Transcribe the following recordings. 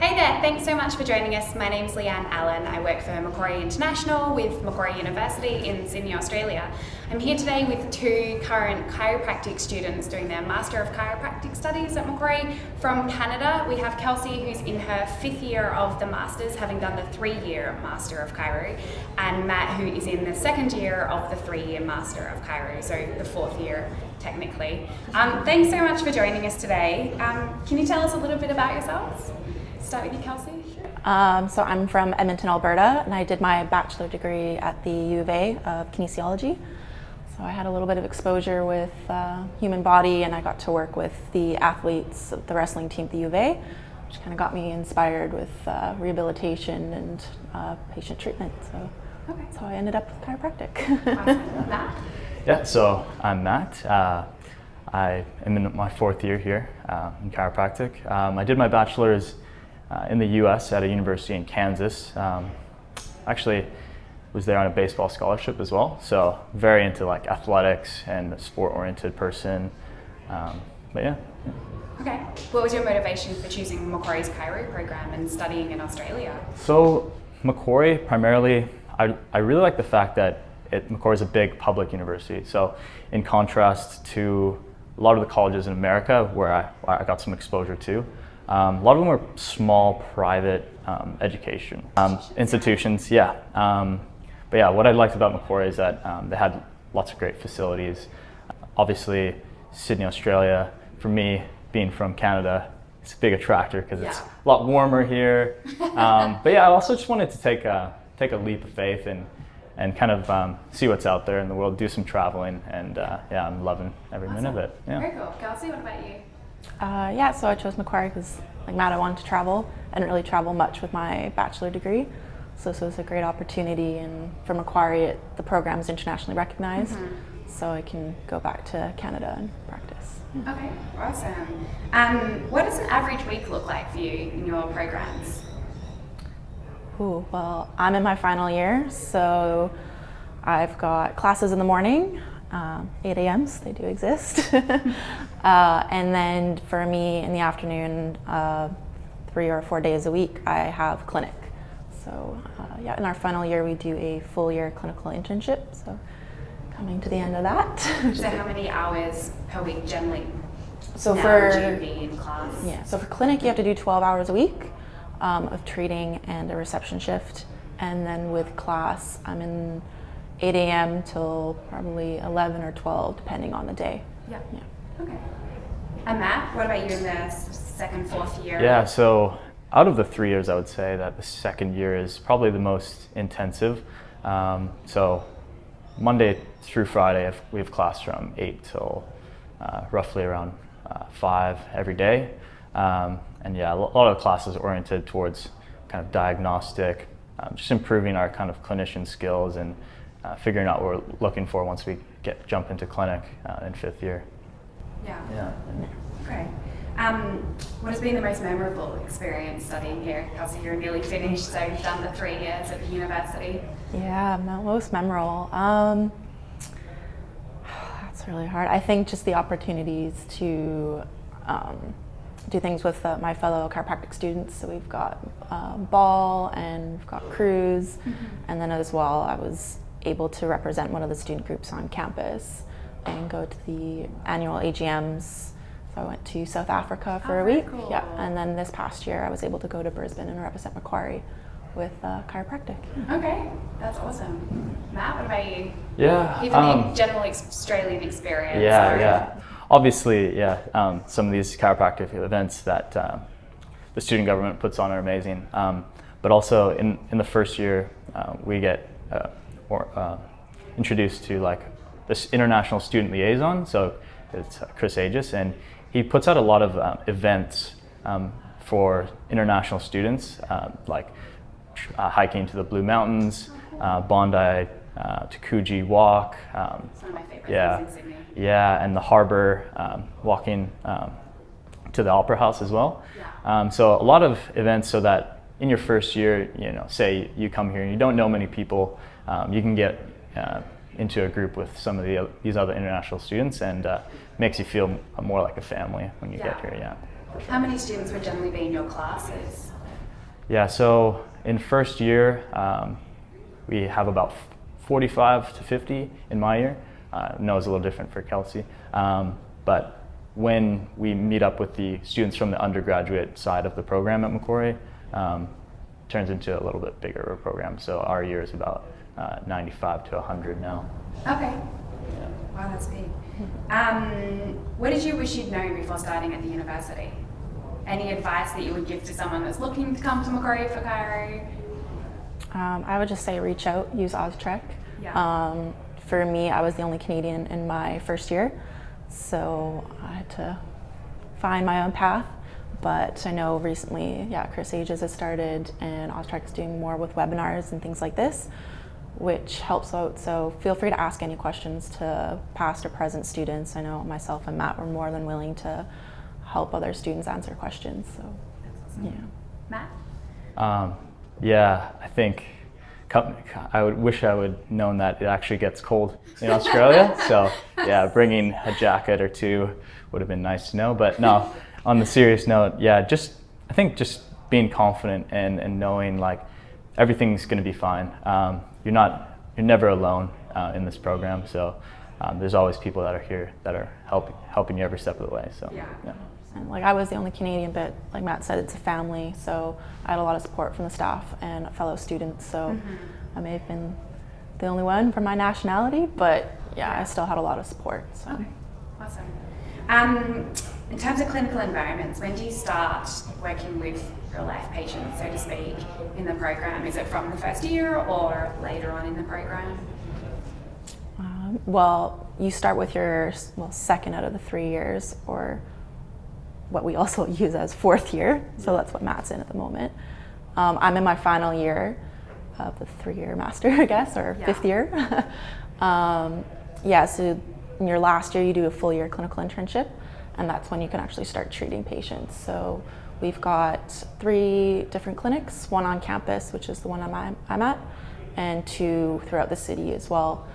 Hey there, thanks so much for joining us. My name's Leanne Allen. I work for Macquarie International with Macquarie University in Sydney, Australia. I'm here today with two current chiropractic students doing their Master of Chiropractic studies at Macquarie. From Canada, we have Kelsey, who's in her 5th year of the Masters, having done the 3-year Master of Chiro, and Matt, who is in the 2nd year of the 3-year Master of Chiro, so the 4th year technically. Thanks so much for joining us today. Can you tell us a little bit about yourselves? Start with you, Kelsey. So I'm from Edmonton, Alberta, and I did my bachelor degree at the U of A of kinesiology. So I had a little bit of exposure with human body, and I got to work with the athletes of the wrestling team at the U of A, which kind of got me inspired with rehabilitation and patient treatment. So that's how I ended up with chiropractic. Awesome. Matt? Yeah, so I'm Matt. I am in my 4th year here in chiropractic. I did my bachelor's in the U.S. at a university in Kansas. Actually, was there on a baseball scholarship as well. So very into like athletics and a sport-oriented person. But yeah. Okay. What was your motivation for choosing Macquarie's Chiro program and studying in Australia? So Macquarie, primarily, I really like the fact that Macquarie is a big public university. So in contrast to a lot of the colleges in America where I got some exposure to, a lot of them were small, private education institutions. Yeah. But yeah, what I liked about Macquarie is that they had lots of great facilities. Obviously, Sydney, Australia, for me, being from Canada, it's a big attractor because it's a lot warmer here. But yeah, I also just wanted to take a leap of faith and kind of see what's out there in the world, do some traveling, and yeah, I'm loving every minute of it. Yeah. Very cool. Kelsey, what about you? Yeah, so I chose Macquarie because, like Matt, I wanted to travel. I didn't really travel much with my bachelor degree, so this was a great opportunity. And for Macquarie, the program is internationally recognized, so I can go back to Canada and practice. Yeah. Okay, awesome. What does an average week look like for you in your programs? Ooh, well, I'm in my final year, so I've got classes in the morning, 8 a.m.s, they do exist. And then for me in the afternoon, 3 or 4 days a week, I have clinic. So yeah, in our final year, we do a full year clinical internship. So coming to the end of that. So how many hours per week generally So would you be in class? Yeah, so for clinic, you have to do 12 hours a week of treating and a reception shift. And then with class, I'm in 8 a.m. till probably 11 or 12, depending on the day. Yeah. Okay. And Matt, what about you in the 2nd, 4th year? Yeah, so out of the 3 years, I would say that the 2nd year is probably the most intensive. So Monday through Friday, we have class from 8 till roughly around 5 every day. And yeah, a lot of classes oriented towards kind of diagnostic, just improving our kind of clinician skills and figuring out what we're looking for once we jump into clinic in 5th year. Yeah. Okay. What has been the most memorable experience studying here? Kelsey, you're nearly finished, so you've done the 3 years at the university. Yeah, most memorable. That's really hard. I think just the opportunities to do things with my fellow chiropractic students. So we've got ball and we've got cruise, and then as well, I was able to represent one of the student groups on campus and go to the annual AGMs. So I went to South Africa for a week. Cool. Yeah, and then this past year I was able to go to Brisbane and represent Macquarie with chiropractic. Okay, that's awesome. Matt, what about you? Yeah. Even the general Australian experience. Yeah. Obviously, some of these chiropractic events that the student government puts on are amazing. But also in the 1st year, we get introduced to like this international student liaison. So it's Chris Aegis, and he puts out a lot of events for international students, like hiking to the Blue Mountains, Bondi to Coogee Walk. It's one of my favorite things in Sydney. Yeah, and the harbour, walking to the Opera House as well. Yeah. So a lot of events so that in your 1st year, say you come here and you don't know many people, you can get into a group with some of these other international students, and makes you feel more like a family when you get here. Yeah. How many students would generally be in your classes? Yeah, so in first year, we have about 45 to 50 in my year. No, it's a little different for Kelsey. But when we meet up with the students from the undergraduate side of the program at Macquarie, turns into a little bit bigger of a program. So our year is about 95 to 100 now. Okay. Wow, that's big. What did you wish you'd known before starting at the university? Any advice that you would give to someone that's looking to come to Macquarie for chiro? I would just say reach out, use AusTrek. Yeah. For me, I was the only Canadian in my first year, so I had to find my own path. But I know recently, Chris Ages has started, and AusTrek is doing more with webinars and things like this, which helps out. So feel free to ask any questions to past or present students. I know myself and Matt were more than willing to help other students answer questions. So, That's awesome. Matt? I think I wish I would known that it actually gets cold in Australia. So yeah, bringing a jacket or two would have been nice to know. But no, on the serious note, I think just being confident and knowing like everything's going to be fine. You're never alone in this program. So there's always people that are here that are helping you every step of the way. So yeah. And like I was the only Canadian, but like Matt said, it's a family, so I had a lot of support from the staff and fellow students. So I may have been the only one from my nationality, but I still had a lot of support. So. Okay, awesome. In terms of clinical environments, when do you start working with real life patients, so to speak, in the program? Is it from the first year or later on in the program? Well, you start with your second out of the 3 years, or what we also use as fourth year. So that's what Matt's in at the moment. I'm in my final year of the 3-year master, I guess, or 5th year. So in your last year, you do a full year clinical internship, and that's when you can actually start treating patients. So we've got 3 different clinics, 1 on campus, which is the one I'm at, and 2 throughout the city as well.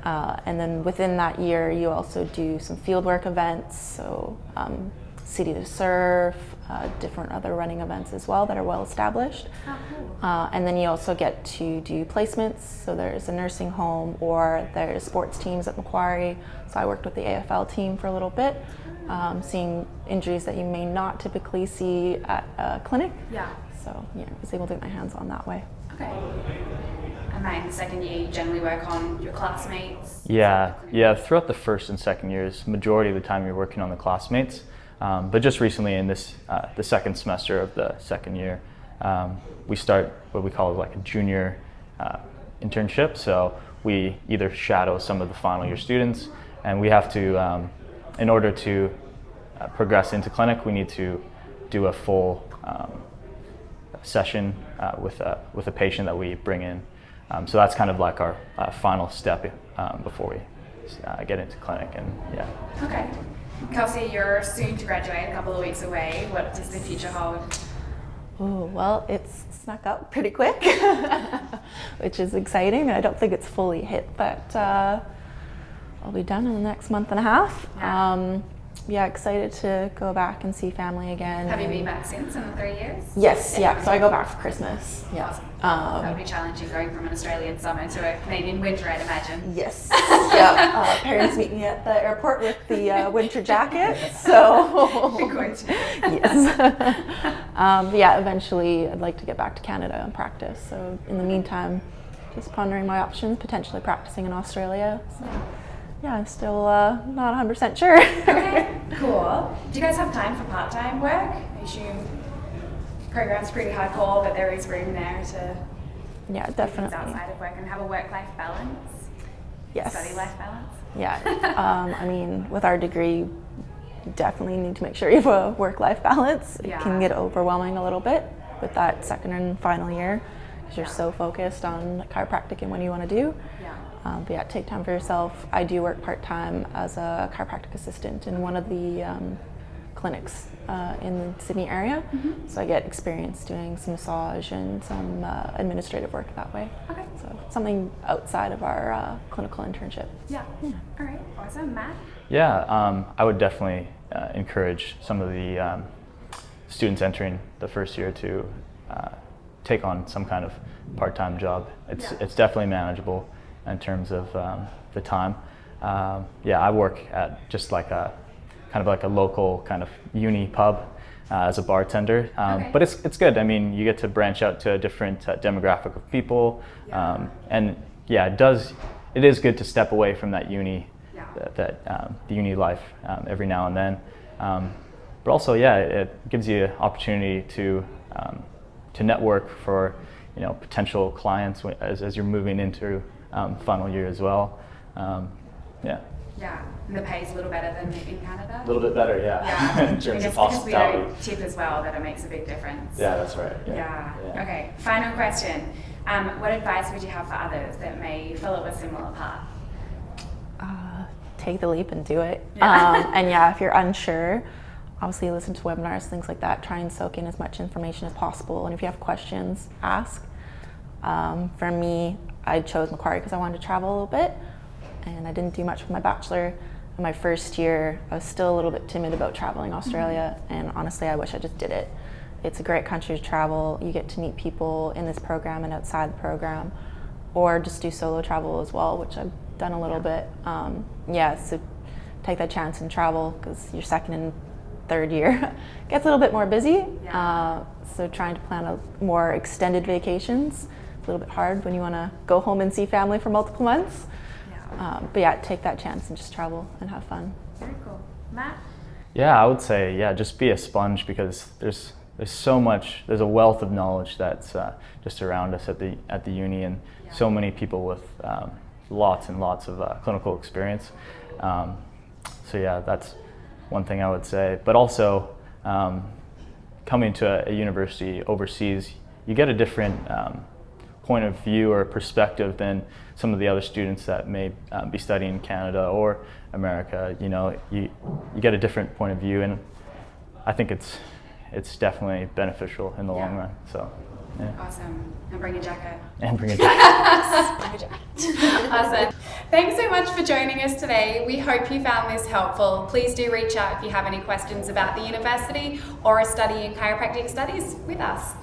And then within that year, you also do some fieldwork events, so City to Surf, different other running events as well that are well established. Oh, cool. And then you also get to do placements, so there's a nursing home or there's sports teams at Macquarie. So I worked with the AFL team for a little bit, seeing injuries that you may not typically see at a clinic. Yeah. So I was able to get my hands on that way. Okay. And then in the second year, you generally work on your classmates? Yeah. Throughout the first and second years, majority of the time you're working on the classmates. But just recently in this, the second semester of the second year, we start what we call like a junior internship. So we either shadow some of the final year students, and we have to, in order to progress into clinic, we need to do a full session with a patient that we bring in. So that's kind of like our final step before we get into clinic, and Okay. Kelsey, you're soon to graduate, a couple of weeks away. What does the future hold? Oh, well, it's snuck up pretty quick, which is exciting. I don't think it's fully hit, but I'll be done in the next month and a half. Excited to go back and see family again. Have you been back since in the 3 years? Yes, so I go back for Christmas. Awesome. That would be challenging going from an Australian summer to a Canadian winter, I'd imagine. Yes, parents meet me at the airport with the winter jacket, so. Yes. Eventually I'd like to get back to Canada and practice. So in the meantime, just pondering my options, potentially practicing in Australia. So. Yeah, I'm still not 100% sure. Okay, cool. Do you guys have time for part-time work? I assume program's pretty hardcore, but there is room there to do things outside of work and have a work-life balance. Yes. Study-life balance. Yeah. With our degree, you definitely need to make sure you have a work-life balance. It can get overwhelming a little bit with that second and final year because you're so focused on chiropractic and what you want to do. Take time for yourself. I do work part-time as a chiropractic assistant in one of the clinics in the Sydney area. So I get experience doing some massage and some administrative work that way. Okay. So something outside of our clinical internship. Yeah. All right. Awesome. Matt? I would definitely encourage some of the students entering the first year to take on some kind of part-time job. It's definitely manageable in terms of the time. I work at just like a kind of like a local kind of uni pub as a bartender, but it's good. I mean, you get to branch out to a different demographic of people, and it is good to step away from that uni, the uni life every now and then. But also, it gives you an opportunity to network for potential clients as you're moving into final year as well. Yeah, and the pay's a little better than in Canada. A little bit better, in terms of hospitality. Because we don't tip as well, that it makes a big difference. Yeah, that's right. Yeah. Okay, final question. What advice would you have for others that may follow a similar path? Take the leap and do it. And if you're unsure, obviously listen to webinars, things like that. Try and soak in as much information as possible. And if you have questions, ask. For me, I chose Macquarie because I wanted to travel a little bit, and I didn't do much with my Bachelor. In my first year, I was still a little bit timid about traveling Australia, and honestly, I wish I just did it. It's a great country to travel. You get to meet people in this program and outside the program, or just do solo travel as well, which I've done a little bit. So take that chance and travel, because your second and third year gets a little bit more busy. So trying to plan a more extended vacations, a little bit hard when you want to go home and see family for multiple months. But take that chance and just travel and have fun. Very cool. Matt? I would say, just be a sponge, because there's so much, there's a wealth of knowledge that's just around us at the uni, and so many people with lots and lots of clinical experience. That's one thing I would say. But also, coming to a university overseas, you get a different point of view or perspective than some of the other students that may be studying in Canada or America. You get a different point of view, and I think it's definitely beneficial in the long run. So, Awesome. And bring a jacket. Awesome. Thanks so much for joining us today. We hope you found this helpful. Please do reach out if you have any questions about the university or are studying chiropractic studies with us.